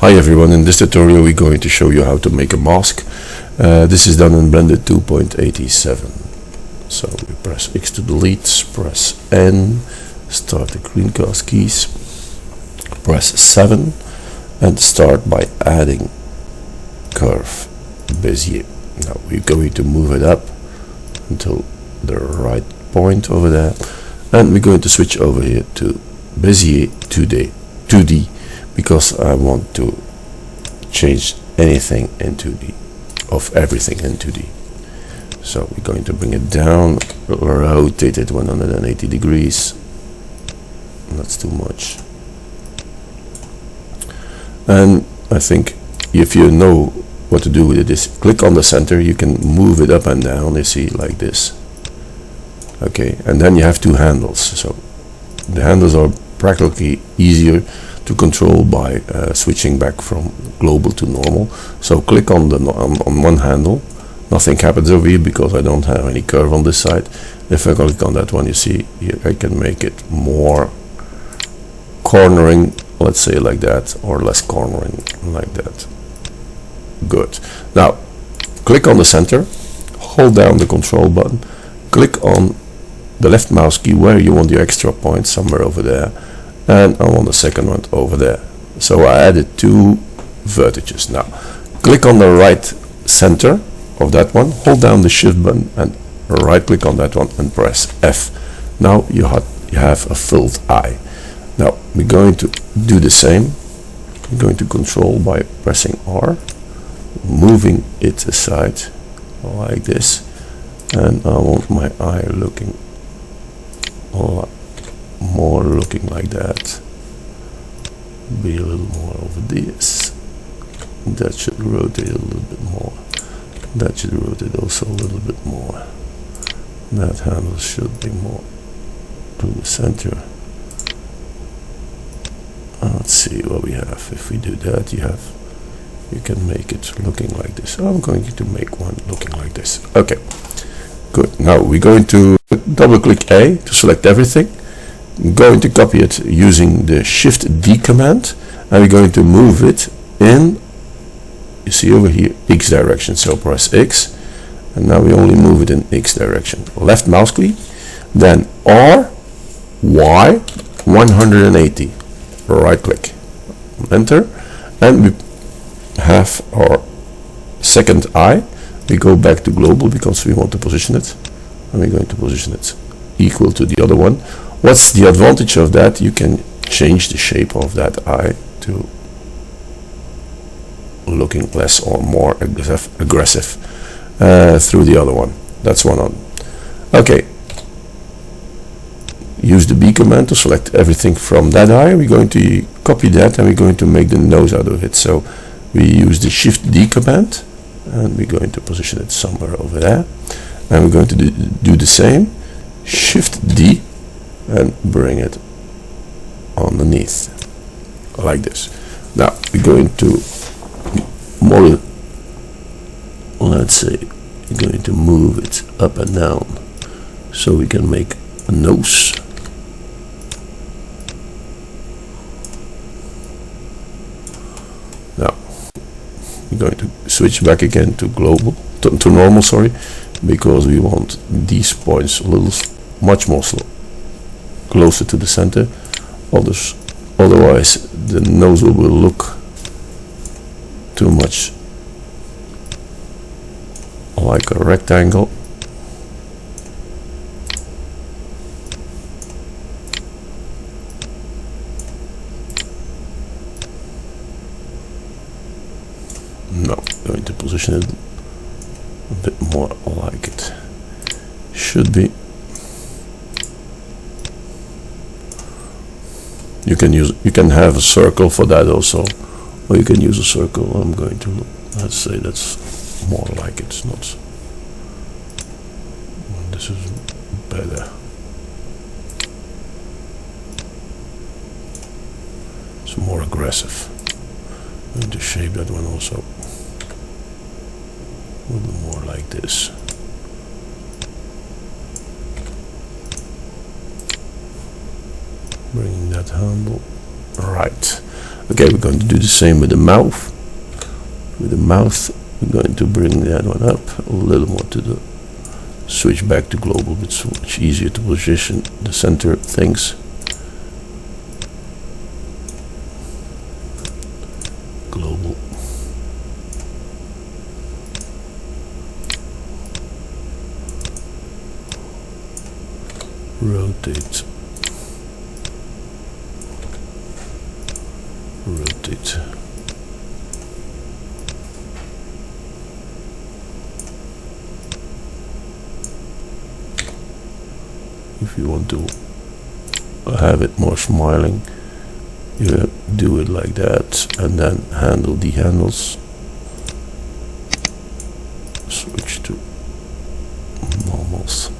Hi everyone, in this tutorial we're going to show you how to make a mask. This is done in Blender 2.87. So we press X to delete, press N, start the screencast keys, press 7 and start by adding curve Bezier. Now we're going to move it up until the right point over there, and we're going to switch over here to Bezier 2D because I want to change anything in 2D, of everything in 2D. So we're going to bring it down, rotate it 180 degrees. That's too much. And I think if you know what to do with this, click on the center, you can move it up and down, you see, like this. Okay, and then you have two handles. So the handles are practically easier to control by switching back from global to normal. So click on the on one handle, nothing happens over here because I don't have any curve on this side. If I click on that one, you see here I can make it more cornering, let's say like that, or less cornering like that. Good. Now click on the center, hold down the control button, click on the left mouse key where you want your extra point, somewhere over there, and I want the second one over there. So I added two vertices. Now click on the right center of that one, hold down the shift button and right click on that one and press F. Now you have a filled eye. Now we're going to do the same. We're going to control by pressing R, moving it aside like this, and I want my eye looking more looking like that. Be a little more over this. That should rotate a little bit more. That should rotate also a little bit more. That handle should be more to the center. Let's see what we have. If we do that, you can make it looking like this. I'm going to make one looking like this. Okay, good. Now we're going to double click A to select everything. I'm going to copy it using the Shift D command, and we're going to move it in, you see over here, X direction. So press X, and now we only move it in X direction. Left mouse click, then R, Y, 180. Right click, enter, and we have our second eye. We go back to global because we want to position it, and we're going to position it equal to the other one. What's the advantage of that? You can change the shape of that eye to looking less or more aggressive through the other one. That's one on. Okay, use the B command to select everything from that eye. We're going to copy that and we're going to make the nose out of it. So we use the Shift D command and we're going to position it somewhere over there, and we're going to do the same, Shift D, and bring it underneath like this. Now we're going to model, let's say we're going to move it up and down so we can make a nose. Now we're going to switch back again to global, to normal, sorry, because we want these points a little much more closer to the center. Otherwise the nose will look too much like a rectangle. No, going to position it a bit more like it should be. You can have a circle for that also, or you can use a circle. I'm going to, let's say that's more like it's not. This is better. It's more aggressive. I'm going to shape that one also a little more like this. Bringing that handle right. Okay, we're going to do the same with the mouth. With the mouth, we're going to bring that one up a little more to the switch back to global. It's much easier to position the center things. Global. Rotate. Rotate. If you want to have it more smiling, you do it like that, and then handle the handles. Switch to normals.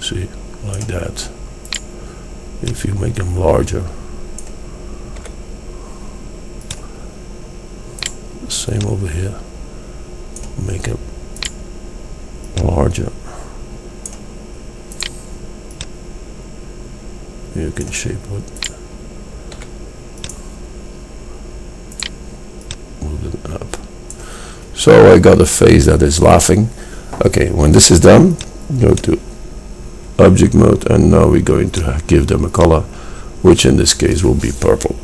See, like that. If you make them larger, same over here. Make it larger. You can shape it. Move it up. So I got a face that is laughing. Okay, when this is done, go to object mode, and now we're going to give them a color, which in this case will be purple.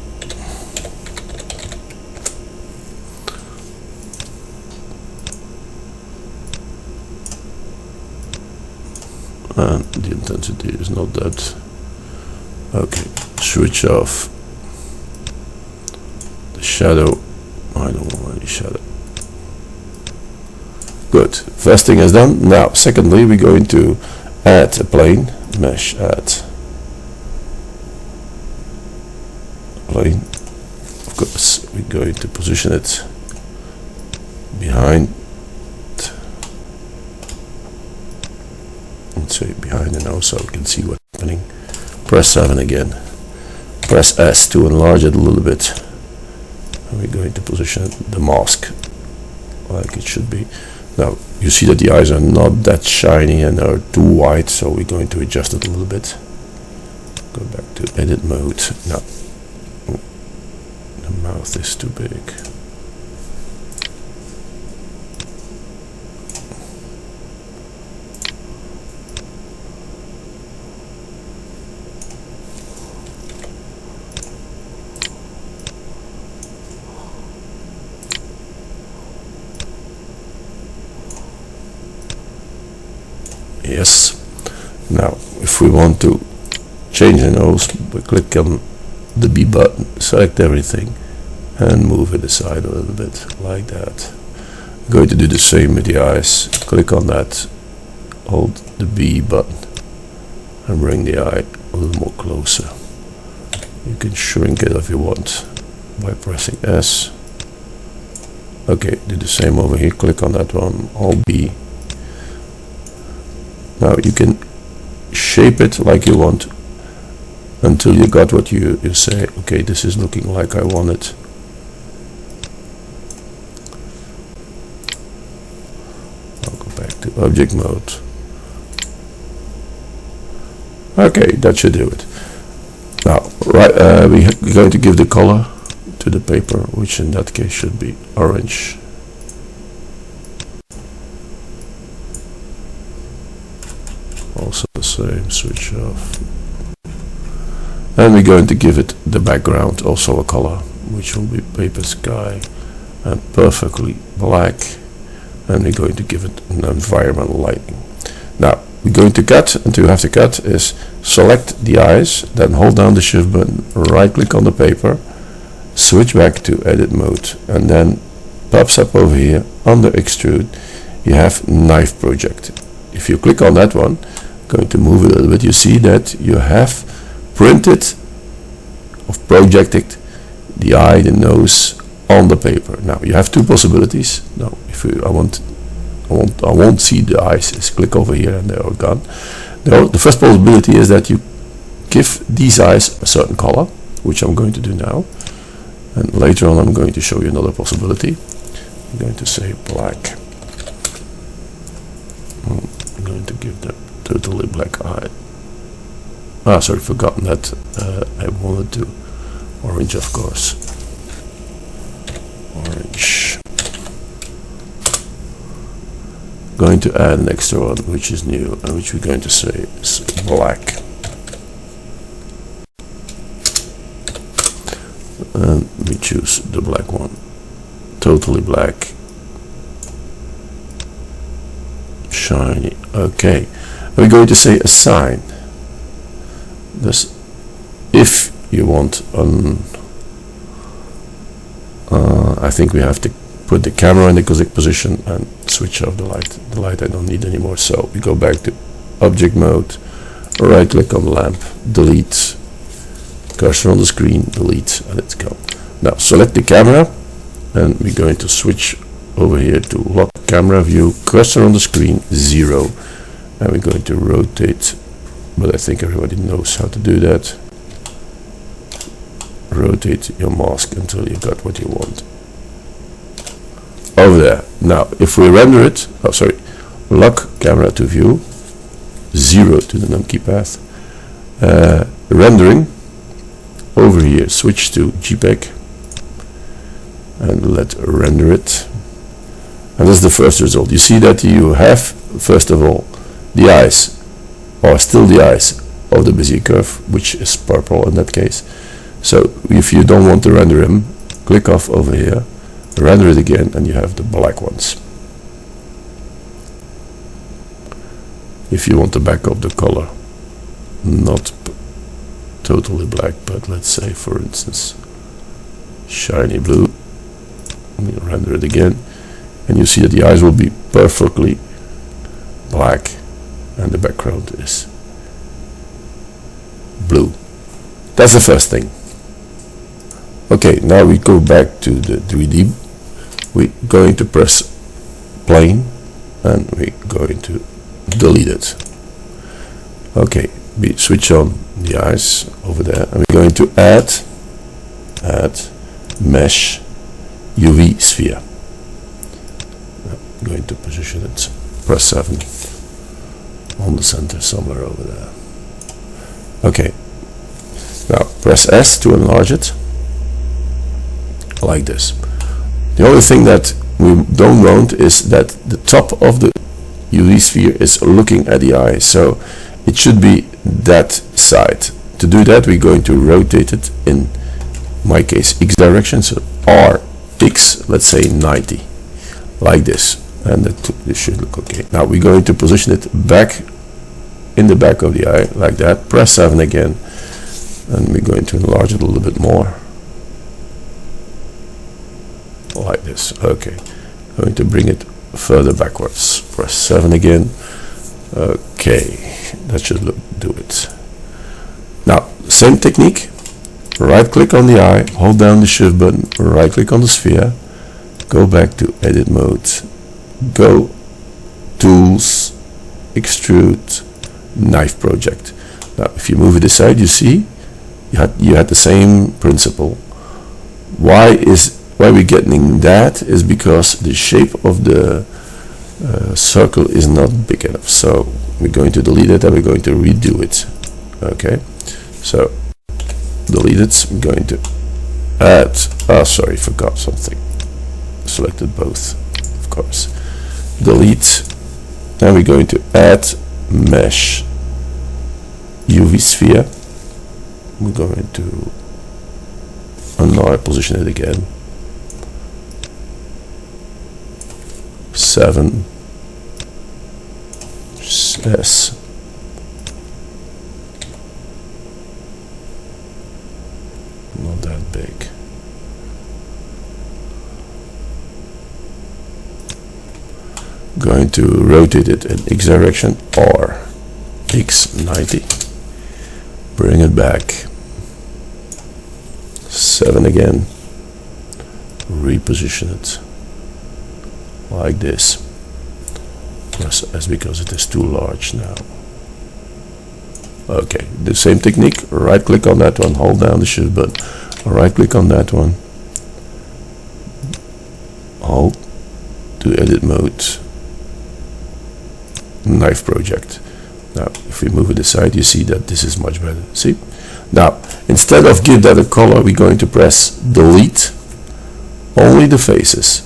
And the intensity is not that. Okay, switch off the shadow. I don't want any shadow. Good, first thing is done. Now secondly, we're going to add a plane, mesh add plane. Of course, we're going to position it behind, let's say behind the nose, so we can see what's happening. Press 7 again. Press S to enlarge it a little bit. And we're going to position the mask like it should be. Now you see that the eyes are not that shiny and are too white, so we're going to adjust it a little bit. Go back to edit mode. Now the mouth is too big. Yes. Now if we want to change the nose, we click on the B button, select everything and move it aside a little bit like that. I'm going to do the same with the eyes. Click on that, hold the B button and bring the eye a little more closer. You can shrink it if you want by pressing S. Okay, do the same over here, click on that one, hold B. Now you can shape it like you want until you got what you say, okay, this is looking like I want it. I'll go back to object mode. Okay, that should do it. Now, right, we're going to give the color to the paper, which in that case should be orange. Also the same, switch off. And we're going to give it the background, also a color, which will be paper sky and perfectly black. And we're going to give it an environmental lighting. Now we're going to cut, and to have to cut is select the eyes, then hold down the shift button, right click on the paper, switch back to edit mode, and then pops up over here under extrude you have knife project. If you click on that one, going to move it a little bit, you see that you have printed or projected the eye, the nose on the paper. Now you have two possibilities. Now if I won't see the eyes, just click over here and they are gone. Now the first possibility is that you give these eyes a certain color, which I'm going to do now, and later on I'm going to show you another possibility. I'm going to say black. I'm going to give them totally black eye. Sorry, forgotten that I wanted to Orange, of course. Orange. Going to add an extra one, which is new, and which we're going to say is black. And we choose the black one. Totally black. Shiny. Okay. We're going to say assign. This, if you want I think we have to put the camera in the correct position and switch off the light. The light I don't need anymore. So we go back to object mode, right click on the lamp, delete, cursor on the screen, delete, and it's gone. Now select the camera, and we're going to switch over here to lock camera view, cursor on the screen, 0, and we're going to rotate, but I think everybody knows how to do that. Rotate your mask until you got what you want. Over there. Now, if we render it, lock camera to view, 0 to the num key path, rendering, over here, switch to JPEG, and let render it. And this is the first result. You see that you have, first of all, the eyes, or still the eyes of the Bezier curve, which is purple in that case. So if you don't want to render him, click off over here, render it again, and you have the black ones. If you want to back up the color, not totally black, but let's say, for instance, shiny blue, and you render it again, and you see that the eyes will be perfectly black, and the background is blue. That's the first thing. Okay, now we go back to the 3D. We're going to press plane, and we're going to delete it. Okay, we switch on the eyes over there, and we're going to add mesh UV sphere. I'm going to position it, press 7 on the center, somewhere over there. Okay, now press S to enlarge it, like this. The only thing that we don't want is that the top of the UV sphere is looking at the eye, so it should be that side. To do that, we're going to rotate it, in my case X direction, so R X, let's say 90, like this, and this should look okay. Now we're going to position it back in the back of the eye, like that. Press 7 again, and we're going to enlarge it a little bit more, like this. Okay, going to bring it further backwards. Press 7 again. Okay, that should do it. Now, same technique. Right click on the eye, hold down the shift button, right click on the sphere, go back to edit mode, go tools, extrude, knife project. Now, if you move it aside, you see you had the same principle. Why we're getting that is because the shape of the circle is not big enough. So we're going to delete it, and we're going to redo it. Okay, so delete it. I'm going to add, sorry, forgot something. Selected both, of course. Delete, and we're going to add mesh UV sphere. We're going to, and now I position it again. 7 S. Not that big. Going to rotate it in X direction, or X 90. Bring it back. 7 again. Reposition it like this. Press S because it is too large now. Okay, the same technique. Right click on that one, hold down the shift button, right click on that one, hold to edit mode, knife project. Now if we move it aside, you see that this is much better. See, Now, instead of give that a color, we're going to press delete only the faces.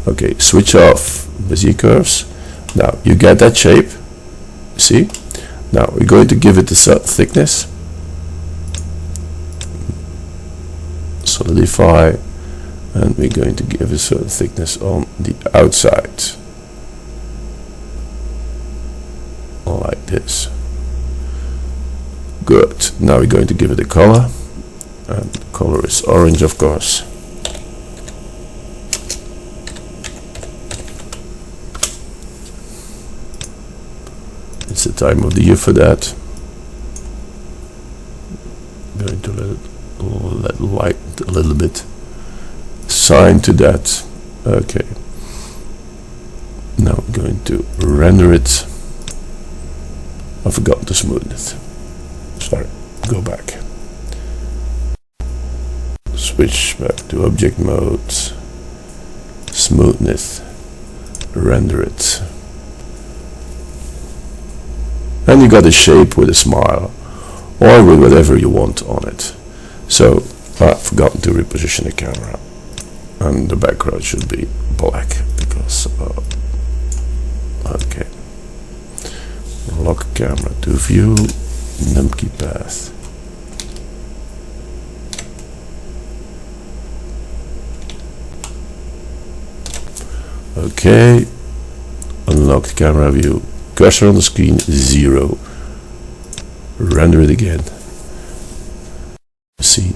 Okay, switch off Bezier curves. Now you get that shape. See? Now we're going to give it a certain thickness. Solidify, and we're going to give a certain thickness on the outside. Like this. Good. Now we're going to give it a color, and the color is orange, of course. It's the time of the year for that. I'm going to let light a little bit shine to that. Okay. Now I'm going to render it. I forgot to smooth it. Sorry, go back. Switch back to object mode. Smoothness. Render it. And you got a shape with a smile, or with whatever you want on it. So I've forgotten to reposition the camera, and the background should be black because okay. Lock camera to view, numkey path. Okay, unlock the camera view. Cursor on the screen 0. Render it again. See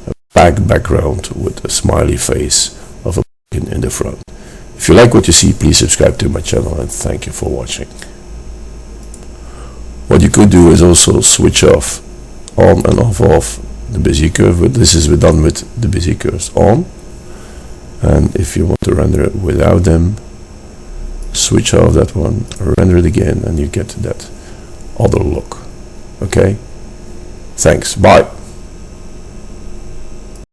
a background with a smiley face of a pumpkin in the front. If you like what you see, please subscribe to my channel, and thank you for watching. What you could do is also switch off, on and off the Bezier curve, but this is done with the Bezier curves on. And if you want to render it without them, switch off that one, render it again, and you get that other look. Okay? Thanks. Bye.